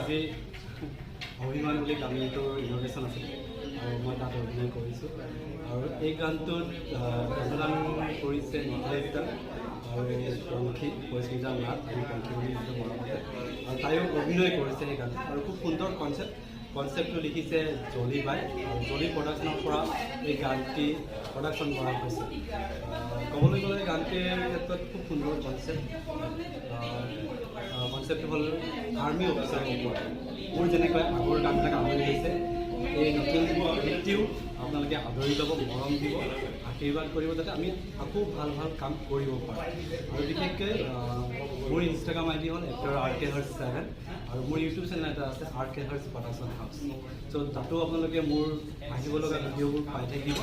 আজি অভিমান বুলি গানটোৰ ইন'ভেশ্যন আছিল আৰু মই তাত অভিনয় কৰিছোঁ আৰু এই গানটোত যোগদান কৰিছে নিখলেশ দা আৰু পংখী পৰিস্মিতা নাথ আৰু পংখী বুলি যিটো মনত আছে আৰু তাইও অভিনয় কৰিছে এই গানটো আৰু খুব সুন্দৰ কনচেপ্টটো লিখিছে জলি বাই আৰু জলি প্ৰডাকশ্যনৰ পৰা এই গানটি প্ৰডাকশ্যন কৰা হৈছে ক'বলৈ গ'লে গানটিৰ ক্ষেত্ৰত খুব সুন্দৰ কনচেপ্টটো হ'ল আৰ্মি অফিচাৰৰ ওপৰত মোৰ যেনেকৈ আগৰ গানবিলাক আদৰি হৈছে এই নতুন ব্যক্তিও আপোনালোকে আদৰি ল'ব মৰম দিব আশীৰ্বাদ কৰিব যাতে আমি আকৌ ভাল ভাল কাম কৰিব পাৰোঁ আৰু বিশেষকৈ মোৰ ইনষ্টাগ্ৰাম আইডি হ'ল এক্টৰ RK7 আৰু মোৰ ইউটিউব চেনেল এটা আছে RK প্ৰডাকশ্যন হাউচ চ' তাতো আপোনালোকে মোৰ আহিব লগা ভিডিঅ'বোৰ পাই থাকিব।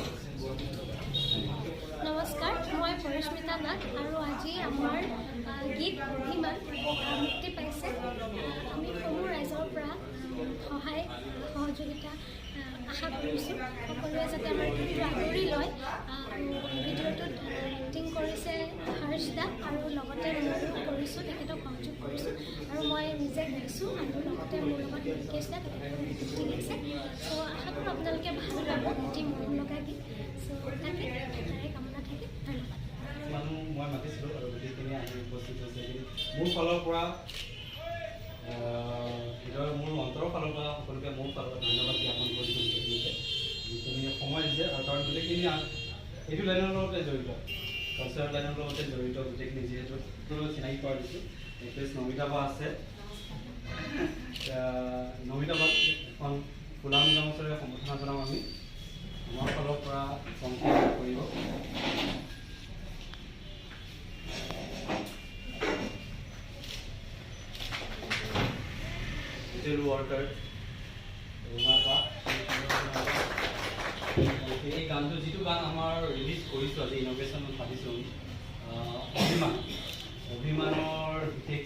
নমস্কাৰ, মই পৰিশ্মিতা নাথ আৰু আজি আমাৰ গীত অভিমান মুক্তি পাইছে। আমি সমূহ ৰাইজৰ পৰা সহায় সহযোগিতা আশা কৰিছোঁ। সকলোৱে যাতে আমাৰ গীতটো আদৰি লয়। ভিডিঅ'টোত এক্টিং কৰিছে হৰ্ষ দা আৰু লগতে ময়ো কৰিছোঁ, তেখেতক সহযোগ কৰিছোঁ আৰু মই নিজে গাইছোঁ আৰু লগতে মোৰ লগত নিখলেশ দা তেখেতৰ এক্টিং আছে। চ' আশা কৰোঁ আপোনালোকে ভাল পাব, অতি মৰম লগা গীত। চ' তাকে তাৰে কামনা থাকিল। ধন্যবাদ। মানুহ মই মাতিছিলোঁ আৰু গোটেইখিনি আহি উপস্থিত হৈছে মোৰ ফালৰ পৰা মোৰ অন্তৰৰ ফালৰ পৰা সকলোকে মোৰ ফালৰ পৰা ধন্যবাদ জ্ঞাপন কৰিছোঁ যিখিনি সময় দিছে আৰু কাৰণ গোটেইখিনি এইটো লাইনৰ লগতে জড়িত কালচাৰ লাইনৰ লগতে জড়িত গোটেইখিনি যিহেতু চিনাকি কৰা দিছোঁ নিখলেশ নমিতা বা আছে নমিতা বাক এখন ফুলাম গামোচাৰে সম্বৰ্ধনা জনাম আমি আমাৰ ফালৰ পৰা সংকেত কৰিব ৱাৰ্কাৰ ৰুনা বা এই গানটো যিটো গান আমাৰ ৰিলিজ কৰিছোঁ আজি ইন'ভেশ্যনত পাতিছোঁ অভিমানৰ বিশেষ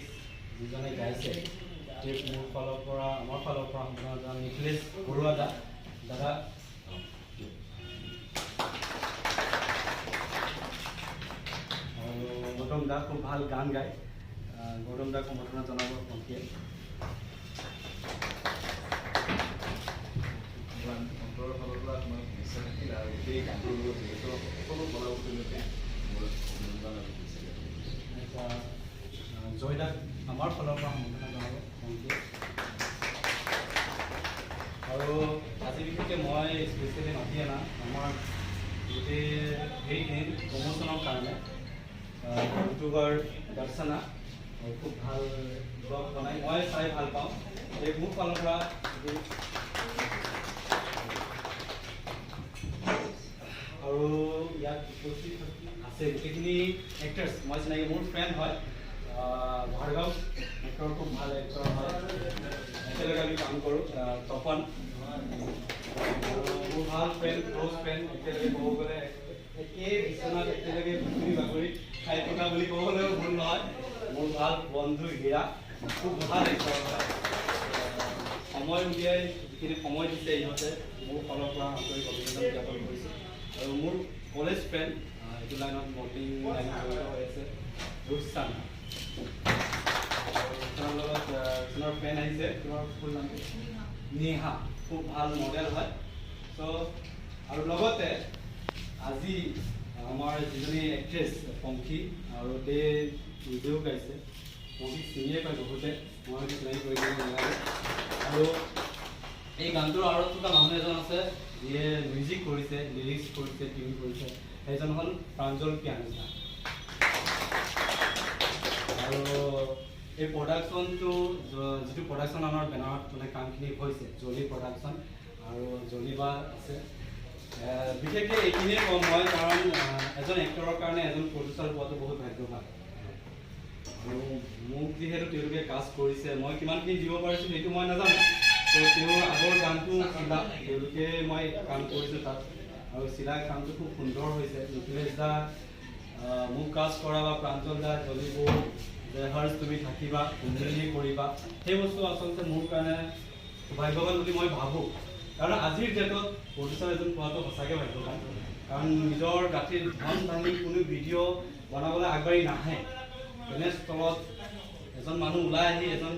যিজনে গাইছে তেওঁ মোৰ ফালৰ পৰা আমাৰ ফালৰ পৰা সম্পূৰ্ণ নিখলেশ বৰুৱা দাদা আৰু গৌতম দা খুব ভাল গান গায় গৌতম দাক সম্বৰ্ধনা জনাব পংখীয়ে অন্তৰৰ ফালৰ পৰা তোমাৰ সমস্যা থাকিল আৰু গোটেই গানটোৰ যিহেতু সকলো কলাকাৰলৈকে মোৰ অভিনন্দন আৰু জয়দাক আমাৰ ফালৰ পৰা সম্বৰ্ধনা জনাব পংখীয়ে আৰু আজি বিশেষকৈ মই স্পেচিয়েলি মাতি অনা আমাৰ গোটেই সেইখিনি প্ৰমোশ্যনৰ কাৰণে ইউটিউবাৰ দৰ্শনা খুব ভাল ব্লগ বনাই মই চাই ভাল পাওঁ এই মোৰ ফালৰ পৰা আৰু ইয়াত উপস্থিত আছে গোটেইখিনি এক্টাৰ্ছ মই চিনাকি মোৰ ফ্ৰেণ্ড হয় ভাৰ্গৱ এক্টৰ খুব ভাল এক্টৰ হয় একেলগে আমি কাম কৰোঁ তপন মোৰ ভাল ফ্ৰেণ্ড ক্ল'জ ফ্ৰেণ্ড একেলগে ক'ব গ'লে একেই বিচনাত একেলগে পুখুৰী বাগৰি খাই থকা বুলি ক'বলৈও ভুল নহয় মোৰ ভাল বন্ধু হীৰা খুব ভাল এক্টৰ হয় সময় উলিয়াই যিখিনি সময় দিছে ইহঁতে মোৰ ফালৰ পৰা আন্তৰিক অভিনন্দন জ্ঞাপন কৰিছোঁ আৰু মোৰ কলেজ ফ্ৰেণ্ড এইটো লাইনত মৰ্ণিং লাইনত জড়িত হৈ আছে ৰুকচান তেওঁৰ লগত তেওঁৰ ফ্ৰেণ্ড আহিছে তেওঁৰ ফুল নামটো নেহা খুব ভাল মডেল হয় চ' আৰু লগতে আজি আমাৰ যিজনী এক্ট্ৰেছ পংখী আৰু তে ভিডিঅ' গাইছে পংখীক চিনিয়ে পায় বহুতে মই চিনাকি কৰি দিব নালাগে আৰু এই গানটোৰ আঁৰত থকা মানুহ এজন আছে যিয়ে মিউজিক কৰিছে লিৰিক্স কৰিছে টিউন কৰিছে সেইজন হ'ল প্ৰাঞ্জল পিয়ানোজ আৰু এই প্ৰডাকশ্যনটো যিটো প্ৰডাকশ্যন আমাৰ বেনাৰত মানে কামখিনি হৈছে জলি প্ৰডাকশ্যন আৰু জলিবা আছে বিশেষকৈ এইখিনিয়ে কম হয় কাৰণ এজন এক্টৰৰ কাৰণে এজন প্ৰডিউচাৰ পোৱাটো বহুত ভাগ্যৱান আৰু মোক যিহেতু তেওঁলোকে কাষ্ট কৰিছে মই কিমানখিনি দিব পাৰিছোঁ সেইটো মই নাজানো ত' তেওঁৰ আগৰ গানটো চিলা তেওঁলোকে মই কাম কৰিছোঁ তাত আৰু চিলাই কামটো খুব সুন্দৰ হৈছে নিখলেশ দা মোক কাষ্ট কৰা বা প্ৰাঞ্জল দা জ্বলিব যে হৰ্ষ তুমি থাকিবা সুন্দৰী কৰিবা সেই বস্তু আচলতে মোৰ কাৰণে ভাগ্যৱান বুলি মই ভাবোঁ কাৰণ আজিৰ ডেটত প্ৰডিউচাৰ এজন পোৱাটো সঁচাকৈ ভাগ্যৱান কাৰণ নিজৰ গাঁঠিৰ ধন ভাঙি কোনো ভিডিঅ' বনাবলৈ আগবাঢ়ি নাহে তেনেস্থলত এজন মানুহ ওলাই আহি এজন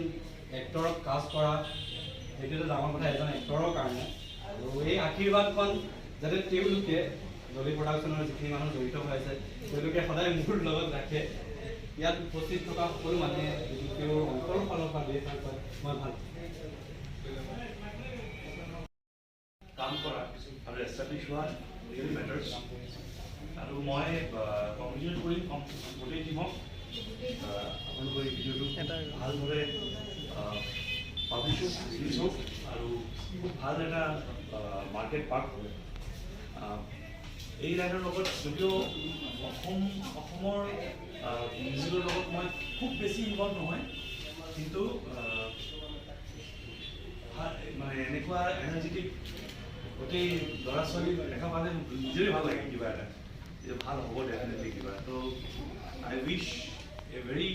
এক্টৰক কাষ্ট কৰা সেইটোতো ডাঙৰ কথা এজন এক্টৰৰ কাৰণে। আৰু এই আশীৰ্বাদখন যাতে তেওঁলোকে জলি প্ৰডাকশ্যনৰ যিখিনি মানুহ জড়িত হৈ আছে তেওঁলোকে সদায় মোৰ লগত ৰাখে। ইয়াত উপস্থিত থকা সকলো মানুহে তেওঁৰ অন্তৰৰ ফালৰ পৰা দিয়ে মই ভাল কাম কৰা আৰু এষ্টাব্লিছ হোৱা ৰিয়েলি মেটাৰ্ছ। আৰু মই কংগ্ৰেচুলেট কৰিম গোটেই টিমক। আপোনালোকৰ এই ভিডিঅ'টো ভালদৰে পাব্লিছ হওক, ৰিলিজ হওক আৰু খুব ভাল এটা মাৰ্কেট পাৰ্ক হ'ব। এই লাইনৰ লগত যদিও অসমৰ মিউজিকৰ লগত মই খুব বেছি ইনভলভ নহয়, কিন্তু মানে এনেকুৱা এনাৰ্জেটিক গোটেই ল'ৰা ছোৱালী দেখা পালে নিজৰে ভাল লাগে কিবা এটা যে ভাল হ'ব ডেফিনেটলি কিবা। ত' I wish a very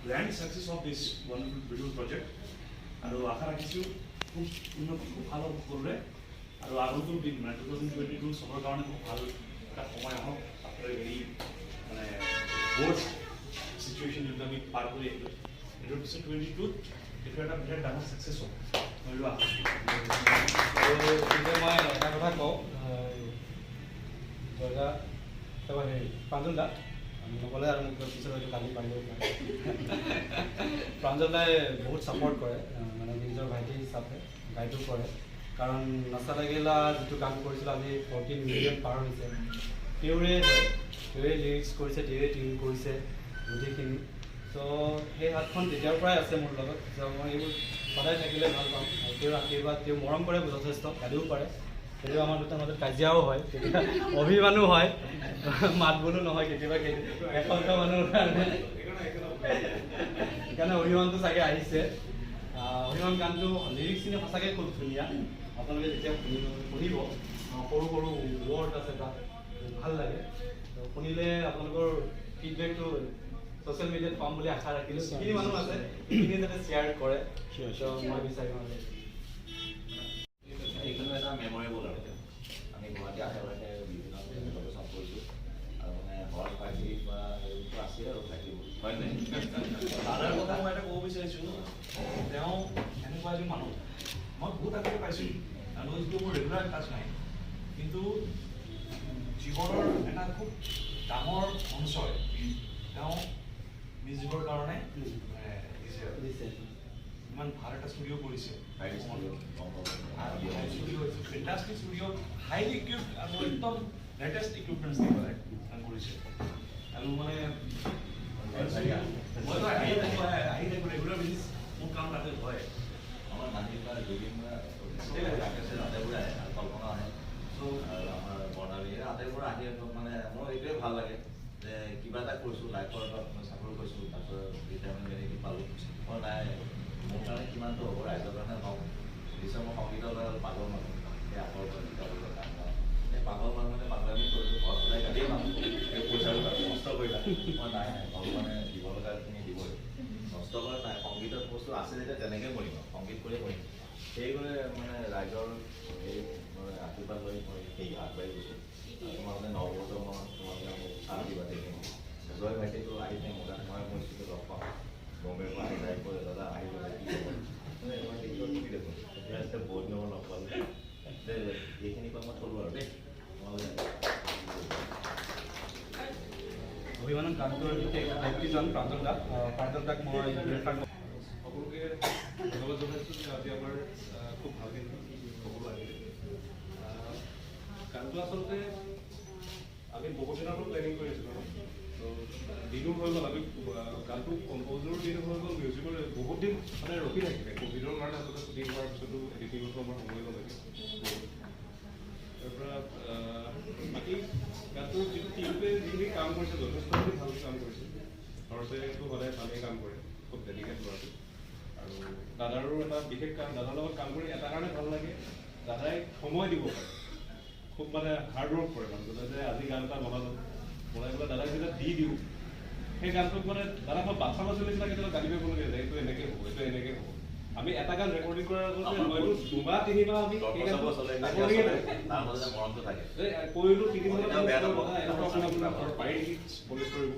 grand success of this wonderful beautiful project. আৰু আশা ৰাখিছোঁ খুব উন্নতি খুব ভাল হ'ব সকলোৰে। আৰু আগন্তুক দিন মানে 2022 চবৰ কাৰণে খুব ভাল এটা সময় আহক। আপোনাৰ হেৰি মানে বৰ্ড চিটুৱেশ্যন যোনটো আমি পাৰ কৰি আহিলোঁ এইটোৰ পিছত 22ত এইটো এটা বিৰাট ডাঙৰ ছাকচেছ হ'ব মই আশা মই এটা কথা কওঁ হেৰি প্ৰাঞ্জল দা নক'লে আৰু মোক পিছত হয়তো কালি পাৰিব প্ৰাঞ্জল দাই বহুত ছাপৰ্ট কৰে মানে নিজৰ ভাইটি হিচাপে গাইডো কৰে। কাৰণ নাচা লাগিলা যিটো গান কৰিছিলোঁ আজি 14 মিলিয়ন পাৰ হৈছে তেওঁৰে হয়, তেওঁৰে লিৰিক্স কৰিছে, তেওঁৰে টিউন কৰিছে গোটেইখিনি। ত' সেই হাতখন তেতিয়াৰ পৰাই আছে মোৰ লগত। মই এইবোৰ সদায় থাকিলে ভাল পাওঁ আৰু তেওঁৰ আশীৰ্বাদ তেওঁ মৰম কৰে যথেষ্ট, গালিও পাৰে। কেতিয়াবা আমাৰ দুটাৰ মাজত কাজিয়াও হয়, কেতিয়াবা অভিমানো হয়, মাত বোলো নহয় কেতিয়াবা এসংখ্য মানুহৰ কাৰণে। সেইকাৰণে অভিমানটো চাগে আহিছে। অভিমান গানটো লিৰিক্সখিনি সঁচাকৈ খুব ধুনীয়া। আপোনালোকে যেতিয়া শুনিব সৰু সৰু ৱৰ্ড আছে তাত ভাল লাগে। শুনিলে আপোনালোকৰ ফিডবেকটো ছ'চিয়েল মিডিয়াত পাম বুলি আশা ৰাখিলোঁ। যিখিনি মানুহ আছে সেইখিনি যাতে শ্বেয়াৰ কৰে মই বিচাৰিম। এইখনো এটা মেমৰেবল আৰু আমি গুৱাহাটী আশে পাশে বিভিন্ন লোকেশ্যন কৰিছোঁ আৰু মানে হল পাৰ্টি বা সেইবোৰ আছে আৰু থাকিব হয় নাই। দাদাৰ কথা মই এটা ক'ব বিচাৰিছোঁ, তেওঁ এনেকুৱা এজন মানুহ মই বহুত আগতে পাইছোঁ আৰু যিটো মোৰ ৰেগুলাৰ টাচ নাই, কিন্তু জীৱনৰ এটা খুব ডাঙৰ অঞ্চল তেওঁ মিউজিকৰ কাৰণে ইমান ভাল এটা ষ্টুডিঅ' কৰিছে। ফেণ্টাষ্টিক ষ্টুডিঅ' হাইলি ইকুইপড আৰু একদম লেটেষ্ট ইকুইপমেণ্টছ দি পেলাই কাম কৰিছে। আৰু মানে মইতো আহি থাকোঁ ৰেগুলাৰ বেচিছ মোৰ কাম তাতে হয়। আমাৰ নাহিবা জুবিন ৰাকেশে আটাইবোৰে আহে আৰু কল্পনা আহে আৰু আমাৰ বৰ্ণালীয়ে আটাইবোৰ আহি একদম মানে মোৰ এইটোৱে ভাল লাগে যে কিবা এটা কৰিছোঁ লাইফৰ এটা চাকৰি কৰিছোঁ তাৰপিছত ৰিটায়াৰমেণ্ট বেনিফিট পালোঁ। মই নাই মোৰ কাৰণে কিমানটো হ'ব ৰাইজৰ কাৰণে হওক নিশ্চয় মই সংগীতৰ লগত পাগল মানুহ সেই আগৰ পৰা কিতাপৰ কাম সেই পাগল মানুহে পাগলামি কৰিছোঁ ঘৰত সদায় গালিয়ে মানুহ এই পইচাটো নষ্ট কৰিলা। মই নাই ভগৱানে দিব লগাখিনি দিবই নষ্ট কৰা নাই। সংগীতৰ বস্তু আছে যেতিয়া তেনেকৈ কৰিম সংগীত কৰিয়ে কৰিম। সেইবোৰে মানে ৰাইজৰ এই আশীৰ্বাদ লৈ মই সেই আগবাঢ়ি গৈছোঁ। তোমালোকে 9 বছৰ মই তোমালোকে মোক চাহ দিবা দেখিম জয় ভাইটিটো আহি থাকে মোৰ মই মোৰ স্কুলত লগ পাওঁ বম্বেৰ পৰা আহি যাই কৈ দাদা আহি গ'লে কি হ'ব মানে মই দেখিব টুকি দেখোঁ এতিয়া বহুত নম্বৰ লগ পালোঁ যে এইখিনি পৰা মই থলোঁ আৰু দেই তোমালোকে অভিমানক গানটোৰ ব্যক্তিজন প্ৰাঞ্জল দাক মই সকলোকে ধন্যবাদ জনাইছোঁ যে আজি আমাৰ খুব ভালকৈ ক'বলৈ আহিলে। গানটো আচলতে আমি বহুত দিনৰ পৰা প্লেনিং কৰি আছিলোঁ তো দিনো হৈ গ'ল। আমি গানটো কম্প'জৰো দিন হৈ গ'ল, মিউজিকৰ বহুত দিন মানে ৰখি থাকিলে ক'ভিডৰ কাৰণে আচলতে শ্বুটিং কৰাৰ পিছতো এডিটিঙতো আমাৰ সময় গ'ল লাগে তাৰপৰা বাকী গানটো যিটো টিমটোৱে যিখিনি কাম কৰিছে যথেষ্টখিনি ভালকৈ কাম কৰিছে। হৰ্ষেটো সদায় ভালেই কাম কৰে, খুব ডেডিকেট ল'ৰাটো। আৰু দাদাৰো এটা বিশেষ কাম দাদাৰ লগত কাম কৰি এটা কাৰণে ভাল লাগে দাদাই সময় দিব পাৰে, খুব মানে হাৰ্ড ৱৰ্ক কৰে মানুহজনে যে আজি গান এটা বনাই পেলাই দাদাক যেতিয়া দি দিওঁ সেই গানটোক মানে দাদা মই বাচ্ছা ল'ৰা নিচিনা কেতিয়াবা গালি পাৰিবলগীয়া যায় এইটো এনেকৈ হ'ব এইটো এনেকৈ হ'ব। আমি এটা গান ৰেকৰ্ডিং কৰাৰ আগতে হয়তো 2 বা 3 বাৰ আমি কৰিলোঁ 3 পাৰি পলিচ কৰিব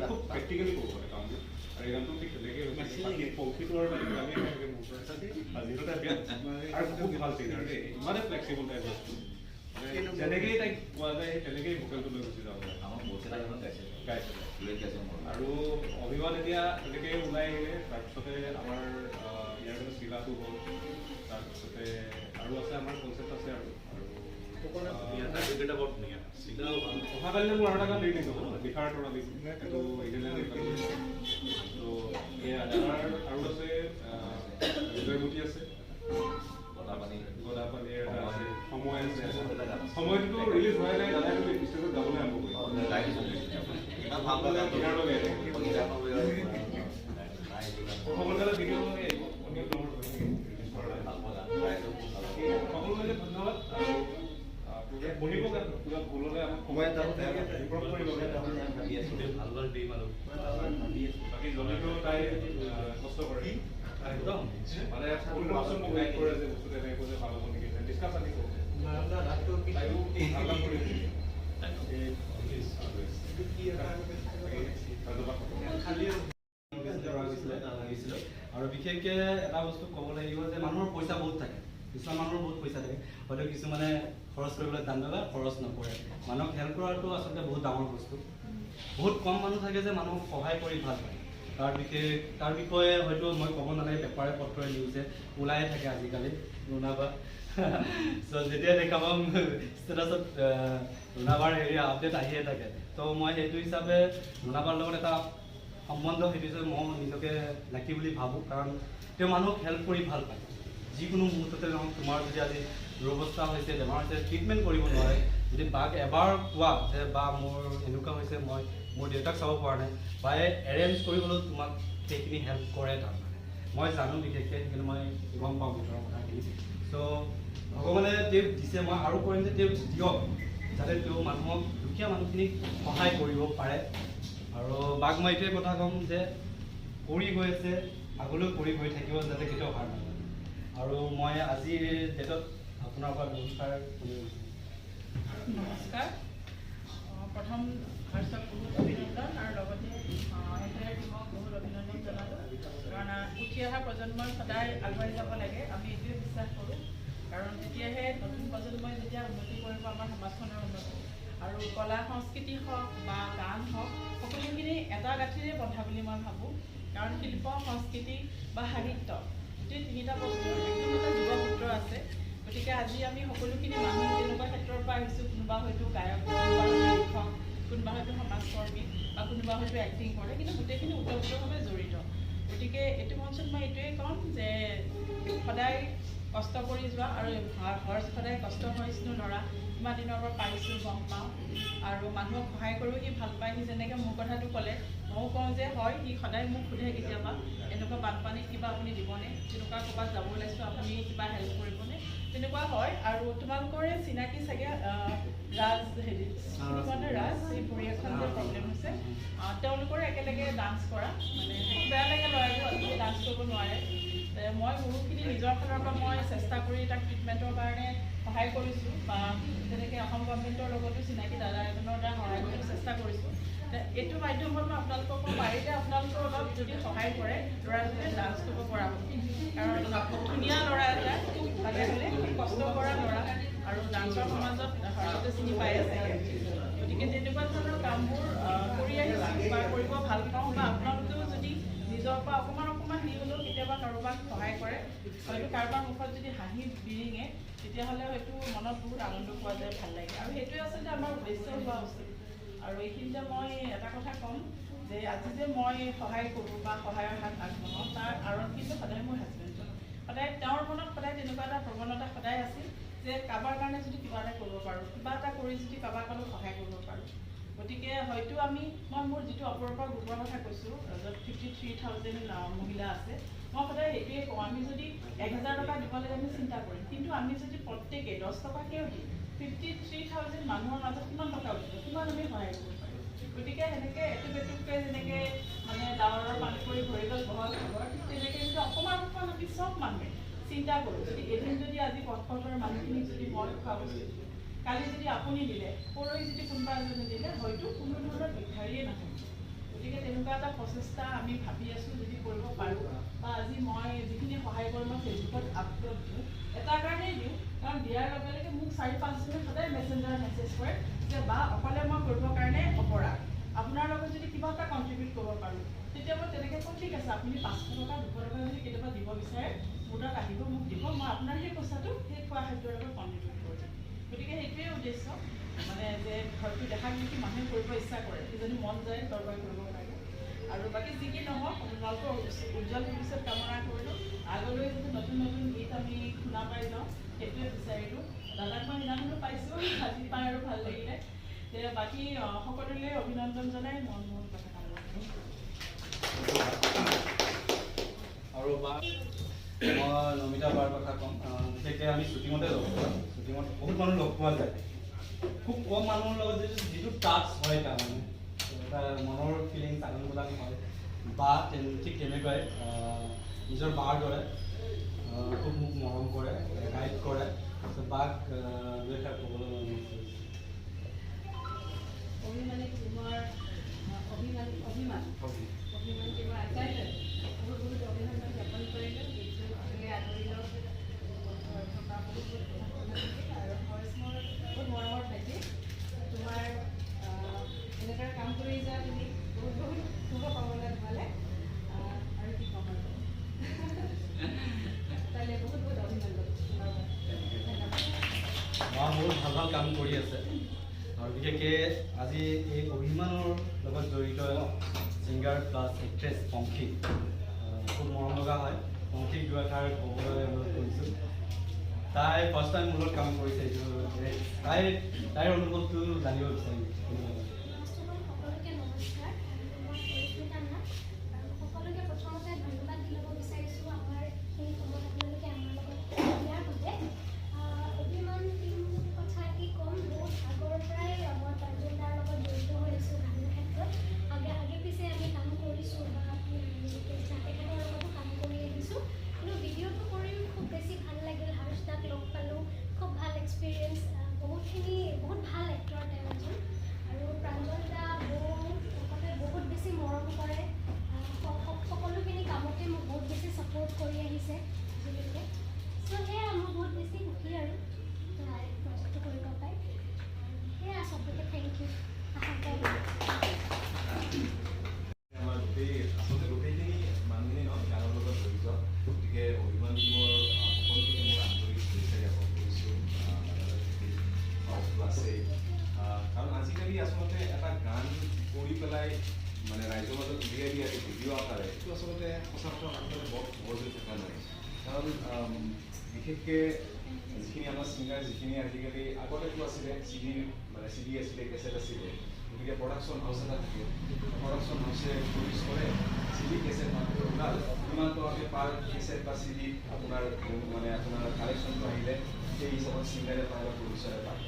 খুব প্ৰেক্টিকেলি কৰিব পাৰে কামবোৰ। আৰু এই গানটো ঠিক তেনেকৈ হৈছে পংক্তিটো আৰু গানেই থাকে মোৰ আৰু খুব ভাল ছিংগাৰ দেই ইমানে ফ্লেক্সিবল টাইপ বস্তু যেনেকেই তাইক পোৱা যায় তেনেকেই ভোকেলটো লৈ গুচি যাব আমাক বহুত গাইছে আৰু অভিমান এতিয়া তেনেকৈ ওলাই আহিলে তাৰপিছতে আমাৰ ইয়াৰ মানে চিলাটো হ'ল তাৰপিছতে আৰু আছে আমাৰ কনচেপ্ট আছে আৰু অহাকালিলৈ মোৰ আৰু এটা গান ৰিলিজ হ'ব বিহাৰ তৰা দিম সেইটো ত' এয়া দাদাৰ আৰু আছে জয়মতী আছে গদাপানীৰ এটা আছে সময় আছে সময়টোতো ৰিলিজ হোৱাই নাই দাদাই ষ্টেজত গাবলৈ আৰম্ভ কৰিলে সকলোকে ধন্যবাদ বহিব কিবা ভুল হ'লে আমাক সময় এটা বাকী জলিটো তাই কষ্ট কৰে একদম মানে সকলো অপশ্যন মোক লাইক কৰে যে বস্তুটো এনেকৈ কৈছে ভাল হ'ব নেকি ডিছকাছ আনি কৰোঁ তাইও ভাল কাম কৰি আৰু বিশেষকৈ এটা বস্তু ক'ব লাগিব যে মানুহৰ পইচা বহুত থাকে কিছুমান মানুহৰ বহুত পইচা থাকে হয়তো কিছুমানে খৰচ কৰিবলৈ দান লগায় খৰচ নকৰে মানুহক হেল্প কৰাটো আচলতে বহুত ডাঙৰ বস্তু বহুত কম মানুহ থাকে যে মানুহক সহায় কৰি ভাল পায় তাৰ বিষয়ে হয়তো মই ক'ব নালাগে পেপাৰে পত্ৰই নিউজে ওলায়ে থাকে আজিকালি ৰুণা বা চ' যেতিয়া দেখা পাম ষ্টেটাছত ৰুণাবাৰ হেৰি আপডেট আহিয়ে থাকে ত' মই সেইটো হিচাপে ৰুণাবাৰ লগত এটা সম্বন্ধ সেইটো হিচাপে মই নিজকে লাকি বুলি ভাবোঁ কাৰণ তেওঁ মানুহক হেল্প কৰি ভাল পায় যিকোনো মুহূৰ্ততে নহওক তোমাৰ যদি আজি দুৰৱস্থা হৈছে বেমাৰ হৈছে ট্ৰিটমেণ্ট কৰিব নোৱাৰে যদি বাক এবাৰ কোৱা যে বা মোৰ এনেকুৱা হৈছে মই মোৰ দেউতাক চাব পৰা নাই বা এৰেঞ্জ কৰিবলৈ তোমাক সেইখিনি হেল্প কৰে তাৰমানে মই জানো বিশেষকৈ কিন্তু মই গম পাওঁ ভিতৰৰ কথাখিনি চ' ভগৱানে তেওঁ দিছে মই আৰু কৰিম যে তেওঁ দিয়ক যাতে তেওঁ মানুহক দুখীয়া মানুহখিনিক সহায় কৰিব পাৰে আৰু বাক মই এইটোৱে কথা ক'ম যে কৰি গৈ আছে আগলৈ কৰি গৈ থাকিব যাতে কেতিয়াও হাৰ নালাগে আৰু মই আজিৰ ডেটত আপোনাৰ পৰা নমস্কাৰ নমস্কাৰ প্ৰথম ফাৰ্ষ্টত বহুত অভিনন্দন আৰু লগতে এণ্টায়াৰ টীমক বহুত অভিনন্দন জনালোঁ কাৰণ উঠি অহা প্ৰজন্মই সদায় আগবাঢ়ি যাব লাগে আমি এইটোৱে বিশ্বাস কৰোঁ কাৰণ তেতিয়াহে নতুন প্ৰজন্মই যেতিয়া উন্নতি কৰিব আমাৰ সমাজখনৰ উন্নতি আৰু কলা সংস্কৃতি হওক বা গান হওক সকলোখিনি এটা গাঁঠিৰে বন্ধা বুলি মই ভাবোঁ কাৰণ শিল্প সংস্কৃতি বা সাহিত্য গোটেই তিনিটা বস্তুৰ একদম এটা যুগসূত্ৰ আছে গতিকে আজি আমি সকলোখিনি মানুহ তেনেকুৱা ক্ষেত্ৰৰ পৰা আহিছোঁ কোনোবা হয়তো গায়ক কোনোবা হয়তো লিখক কোনোবা হয়তো সমাজকৰ্মী বা কোনোবা হয়তো এক্টিং কৰে কিন্তু গোটেইখিনি ওতঃপ্ৰোতভাৱে জড়িত গতিকে এইটো মঞ্চত মই এইটোৱে ক'ম যে সদায় কষ্ট কৰি যোৱা আৰু ঘৰ সদায় কষ্ট হৈছিলোঁ ল'ৰা ইমান দিনৰ পৰা পাৰিছোঁ গম পাওঁ আৰু মানুহক সহায় কৰিও সি ভাল পায় সি যেনেকৈ মোৰ কথাটো ক'লে ময়ো কওঁ যে হয় সি সদায় মোক সোধে কেতিয়াবা এনেকুৱা বানপানীত কিবা আপুনি দিবনে তেনেকুৱা ক'ৰবাত যাব ওলাইছোঁ আপুনি কিবা হেল্প কৰিবনে তেনেকুৱা হয় আৰু তোমালোকৰে চিনাকি চাগে ৰাজ হেৰি ৰাজ এই ভৰি এখন যে প্ৰব্লেম হৈছে তেওঁলোকৰে একেলগে ডান্স কৰা মানে বেয়া লাগে ল'ৰাটো আজিকালি ডান্স কৰিব নোৱাৰে মই বহুখিনি নিজৰ ফালৰ পৰা মই চেষ্টা কৰি তাক ট্ৰিটমেণ্টৰ কাৰণে সহায় কৰিছোঁ বা তেনেকৈ অসম গভৰ্ণমেণ্টৰ লগতো চিনাকি দাদা এজনৰ দ্বাৰা সহায় কৰিবলৈ চেষ্টা কৰিছোঁ এইটো মাধ্যমত মই আপোনালোকক পাৰিলে আপোনালোকৰ অলপ যদি সহায় কৰে ল'ৰাজনে ডান্স কৰিব পৰা হ'ব কাৰণ ধুনীয়া ল'ৰা এটা ভালে ভালে কষ্ট কৰা ল'ৰা আৰু ডান্সৰ সমাজত ভাৰততে চিনি পাই আছে গতিকে তেনেকুৱা ধৰণৰ কামবোৰ কৰি আহিছোঁ বা কৰিব ভাল পাওঁ বা আপোনালোকেও যদি নিজৰ পৰা অকণমান দি হ'লেও কেতিয়াবা কাৰোবাক সহায় কৰে হয়তো কাৰোবাৰ মুখত যদি হাঁহি বিৰিঙে তেতিয়াহ'লে হয়তো মনত বহুত আনন্দ পোৱা যায় ভাল লাগে আৰু সেইটোৱে আচলতে আমাৰ উদ্দেশ্য হোৱা উচিত আৰু এইখিনিতে মই এটা কথা ক'ম যে আজি যে মই সহায় কৰোঁ বা সহায়ৰ হাত আগবঢ়াওঁ তাৰ আঁৰত কিন্তু সদায় মোৰ হাজবেণ্ডজন সদায় তেওঁৰ মনত সদায় তেনেকুৱা এটা প্ৰৱণতা সদায় আছিল যে কাৰোবাৰ কাৰণে যদি কিবা এটা কৰিব পাৰোঁ কিবা এটা কৰি যদি কাৰোবাক অলপ সহায় কৰিব পাৰোঁ গতিকে হয়তো মই মোৰ যিটো অপৰূপৰ গ্ৰুপৰ কথা কৈছোঁ য'ত 53,000 মহিলা আছে মই সদায় সেইটোৱে কওঁ আমি যদি 1,000 টকা দিব লাগে আমি চিন্তা কৰিম কিন্তু আমি যদি প্ৰত্যেকে 10 টকাকৈও দিম 53,000 মানুহৰ মাজত কিমান টকা উঠিব কিমান আমি সহায় কৰিব পাৰিম গতিকে সেনেকৈ এটুপ এটুপকৈ যেনেকৈ মানে ডাৱৰৰ পানী পৰি ভৰি গ'ল বহল খবৰ ঠিক তেনেকৈ যদি অকণমান আমি চব মানুহে চিন্তা কৰোঁ যদি এদিন যদি আজি পথৰ মানুহখিনিক যদি মই খোৱা বস্তু কালি যদি আপুনি দিলে পৰহি যদি কোনোবা এজনে দিলে হয়তো কোনো ধৰণৰ ভিক্ষাৰীয়ে নহয় গতিকে তেনেকুৱা এটা প্ৰচেষ্টা আমি ভাবি আছোঁ যদি কৰিব পাৰোঁ বা আজি মই যিখিনি সহায় কৰোঁ মই ফেচবুকত আপলোড দিওঁ এটাৰ কাৰণেই দিওঁ কাৰণ দিয়াৰ লগে লগে মোক 4-5জনে সদায় মেছেঞ্জাৰত মেছেজ কৰে যে বা অকলে মই কৰিবৰ কাৰণে অপৰাধ আপোনাৰ লগত যদি কিবা এটা কণ্ট্ৰিবিউট কৰিব পাৰোঁ তেতিয়া মই তেনেকৈ কওঁ ঠিক আছে আপুনি 500 টকা 200 টকা যদি কেতিয়াবা দিব বিচাৰে মোৰ তাত আহিব মোক দিব মই আপোনাৰ সেই পইচাটো সেই খোৱা খাদ্যৰ লগত কণ্ট্ৰিবিউট কৰি দিম গতিকে সেইটোৱে উদ্দেশ্য মানে যে হয়তো দেখাক দেখি মানুহে কৰিব ইচ্ছা কৰে যদি মন যায় দৰকাৰ কৰিব লাগে আৰু বাকী যি কি নহওক আপোনালোকৰ উজ্জ্বল ভৱিষ্যত কামনা কৰিলোঁ আগলৈ যদি নতুন নতুন গীত আমি শুনা পাই যাওঁ সেইটোৱে বিচাৰিলোঁ দাদাক মই সিদিনাখনো পাইছোঁ আজি পাই আৰু ভাল লাগিলে বাকী সকলোলৈ অভিনন্দন জনাই মন কথা কামনা আৰু মই নমিতা বাৰ কথা ক'ম বিশেষকৈ আমি শ্বুটিঙতে লগ পাওঁ শ্বুটিঙত বহুত মানুহ লগ পোৱা যায় খুব কম মানুহৰ লগত যিটো টাচ হয় তাৰমানে এটা মনৰ ফিলিংছ আদান প্ৰদান হয় বা ঠিক তেনেকুৱাই নিজৰ বাৰ দৰে খুব মোক মৰম কৰে গাইড কৰে বাক দুই এষাৰ ক'বলৈ মন কৰিছে অভিমানে তোমাৰ অভিমান তোমাৰ আটাইতে বহুত বহুত অভিনন্দন জ্ঞাপন কৰিলোঁ গীতটোলৈ আদৰিলোঁ থকা বহুত আৰু হৰ্ষমৰ বহুত মৰমৰ ভাইটি তোমাৰ এনেদৰে কাম কৰি যোৱা তুমি বহুত বহুত শুভ পাবলৈ ভালে আৰু কি ক'ম আৰু তাইলৈ বহুত বহুত অভিনন্দন বহুত ভাল ভাল কাম কৰি আছে আৰু বিশেষকৈ আজি এই অভিমানৰ লগত জড়িত ছিংগাৰ প্লাছ এক্ট্ৰেছ পংখী খুব মৰম লগা হয় পংখীক দুআষাৰ ক'বলৈ অনুৰোধ কৰিছোঁ তাই ফাৰ্ষ্ট টাইম মোৰ লগত কাম কৰিছে এইটো তাইৰ অনুভৱটো জানিব বিচাৰিম সকলোকে নমস্কাৰ মই পৰিস্মিতা নাথ আৰু সকলোকে প্ৰথমতে ধন্যবাদ দি ল'ব বিচাৰিছোঁ আমাৰ এই সময়ত আপোনালোকে আমাৰ লগত দিয়াৰ বাবে অভিমান টিমৰ কথা কি ক'ম বহুত আগৰ পৰাই মই পঞ্জল দাৰ লগত জড়িত হৈ আছোঁ গানৰ ক্ষেত্ৰত আগে পিছে আমি কাম কৰিছোঁ বা তেখেতৰ লগতো কাম কৰি আহিছোঁ কিন্তু ভিডিঅ'টো কৰিও খুব বেছি ভাল লাগিল হৰ্ষ দাক লগ পালোঁ খুব ভাল এক্সপিৰিয়েঞ্চ বহুত ভাল এক্টৰ তেওঁ এজন আৰু প্ৰাঞ্জল দা সকলোৱে বহুত বেছি মৰম কৰে সকলোখিনি কামতে মোক বহুত বেছি ছাপোৰ্ট কৰি আহিছে আজিলৈকে চ' সেয়া মই বহুত বেছি সুখী আৰু প্ৰজেক্টটো কৰিব পাই সেয়া চবকে থেংক ইউ আশা কৰোঁ আমাৰ গোটেইখিনি মানুহখিনি গানৰ লগত জড়িত গতিকে অভিমান টিমৰ সকলোকে মোৰ আন্তৰিক শুভেচ্ছা জ্ঞাপন কৰিছোঁ আছেই কাৰণ আজিকালি আচলতে এটা গান কৰি পেলাই মানে ৰাইজৰ মাজত উলিয়াই দিয়াটো ভিডিঅ' আকাৰে এইটো আচলতে সচৰাচৰ মানুহৰ বৰ সহজ হৈ থকা নাই কাৰণ বিশেষকৈ যিখিনি আমাৰ ছিংগাৰ যিখিনি আজিকালি আগতেতো আছিলে চিডি আছিলে কেছেট আছিলে গতিকে প্ৰডাকশ্যন হাউচ এটা থাকে প্ৰডাকশ্যন হাউচে প্ৰডিউচ কৰে চিডি কেছেট মানুহে ওলাল ইমান টকাকৈ পাৰ কেছেট বা চিডি আপোনাৰ কালেকশ্যনটো আহিলে সেই হিচাপত ছিংগাৰে পায় বা প্ৰডিউচাৰে পায়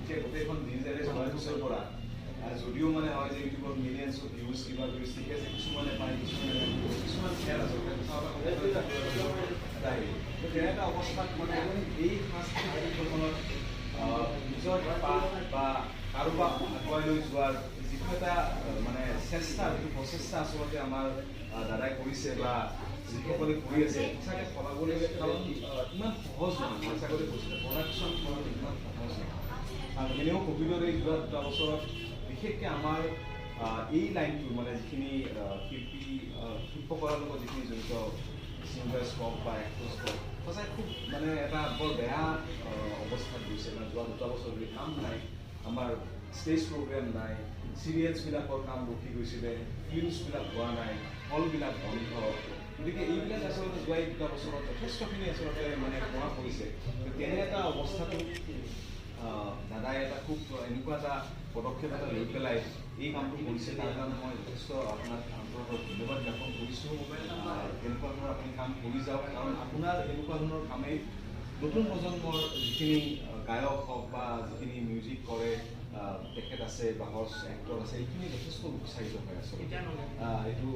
এতিয়া গোটেইখন ডিজিটেলে হোৱাৰ পিছৰ পৰা যদিও হয় যে ইউটিউবত মিলিয়নছ অফ ভিউজ কিবা ভিউজ ঠিক আছে কিছুমানে পায় কিছুমান খেল আচলতে তেনেকুৱা অৱস্থাত এই সাংস্কৃতিকখনত নিজৰ পাঠ বা কাৰোবাক আগুৱাই লৈ যোৱাৰ যিটো এটা চেষ্টা যিটো প্ৰচেষ্টা আচলতে আমাৰ দাদাই কৰিছে বা যিসকলে কৰি আছে সঁচাকৈ চলাবলৈ কাৰণ ইমান সহজ নহয় সঁচাকৈ কৈছিলে প্ৰডাকশ্যন কৰাটো ইমান সহজ নহয় আৰু এনেও ক'ভিডৰ এই যোৱা 2 বছৰত বিশেষকৈ আমাৰ এই লাইনটো যিখিনি শিল্পকলাৰ লগত যিখিনি জড়িত ছিংগাৰ্ছ হওক বা এক্টৰ্ছ হওক সঁচাই খুব এটা বৰ বেয়া অৱস্থাত গৈছে যোৱা 2 বছৰ ধৰি কাম নাই আমাৰ ষ্টেজ প্ৰগ্ৰেম নাই চিৰিয়েলছবিলাকৰ কাম ৰখি গৈছিলে ফিল্মছবিলাক হোৱা নাই হলবিলাক বন্ধ গতিকে এইবিলাক আচলতে যোৱা 2 বছৰত যথেষ্টখিনি আচলতে প্ৰভাৱ পৰিছে তেনে এটা অৱস্থাটো দাদাই এটা খুব এনেকুৱা এটা পদক্ষেপ এটা লৈ পেলাই এই কামটো কৰিছে তাৰ কাৰণে মই যথেষ্ট আপোনাক আন্তৰিক ধন্যবাদ জ্ঞাপন কৰিছোঁ তেনেকুৱা ধৰণৰ আপুনি কাম কৰি যাওক কাৰণ আপোনাৰ এনেকুৱা ধৰণৰ কামেই নতুন প্ৰজন্মৰ যিখিনি গায়ক হওক বা যিখিনি মিউজিক কৰে তেখেত আছে বা হৰ্ষ এক্টৰ আছে এইখিনি যথেষ্ট উৎসাহিত হৈ আছে এইটো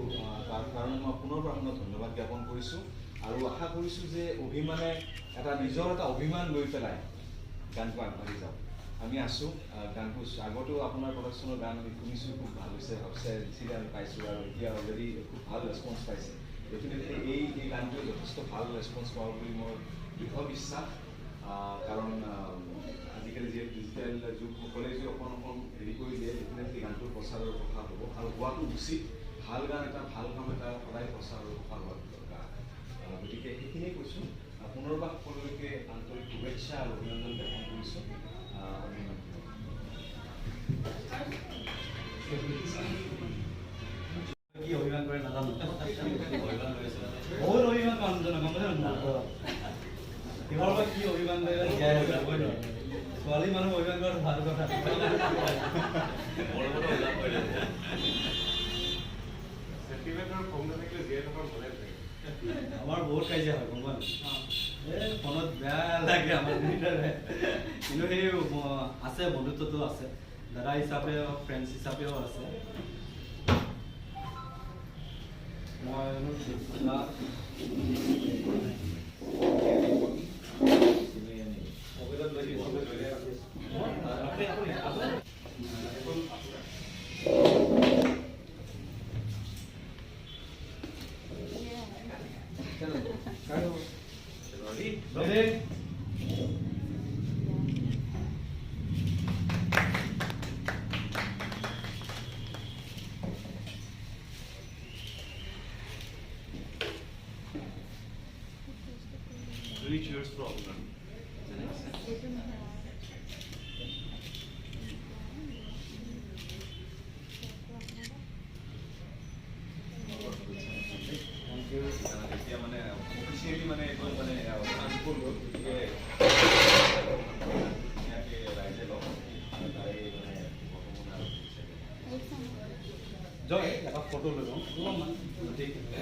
তাৰ কাৰণে মই পুনৰ পৰা আপোনাক ধন্যবাদ জ্ঞাপন কৰিছোঁ আৰু আশা কৰিছোঁ যে অভিমানে নিজৰ এটা অভিমান লৈ পেলাই গানটো আগবাঢ়ি যাওক আমি আছোঁ গানটো আগতেও আপোনাৰ প্ৰডাকশ্যনৰ গান আমি শুনিছোঁ, খুব ভাল হৈছে ভাবছে দিছিলে আমি পাইছোঁ আৰু এতিয়া অলৰেডি খুব ভাল ৰেছপন্স পাইছে। ডেফিনেটলি এই গানটোৱে যথেষ্ট ভাল ৰেছপন্স পাব বুলি মোৰ দৃঢ় বিশ্বাস। কাৰণ আজিকালি যিহেতু ডিজিটেল যুগ, সকলোৱে যদি অকণ হেৰি কৰি দিয়ে ডেফিনেটলি গানটোৰ প্ৰচাৰৰ কথা হ'ব আৰু হোৱাটো উচিত। ভাল গান এটা, ভাল কাম এটা সদায় প্ৰচাৰৰ কথা হোৱাটো দৰকাৰ। গতিকে সেইখিনিয়ে কৈছোঁ। পুনৰবাৰ সকলোকে আন্তৰিক শুভেচ্ছা আৰু অভিনন্দন জ্ঞাপন কৰিছোঁ। কি অভিমান কৰে নাজানো, বহুত অভিমান মানুহজনক গম পাইছে নাই? কিহৰ পৰা কি অভিমান কৰে জীয়াই যাবই নোৱাৰে। ছোৱালী মানুহ অভিমান কৰাটো ভাল কথা। আমাৰ বহুত কাজিয়া হয় গম পোৱা নাই? ফোনত বেয়া লাগে আমাৰ দুইটাৰে, কিন্তু সেই আছে বন্ধুত্বটো আছে, দাদা হিচাপেও ফ্ৰেণ্ডছ হিচাপেও আছে। Really cheers for all of them. এতিয়া মানে অফিচিয়েলি মানে এইটো মানে ট্ৰান্সফাৰ হ'ল, গতিকে ধুনীয়াকৈ ৰাইজে লগ তাৰে মানে জয় এটা ফটো লৈ লওঁ অলপমান। ঠিক আছে।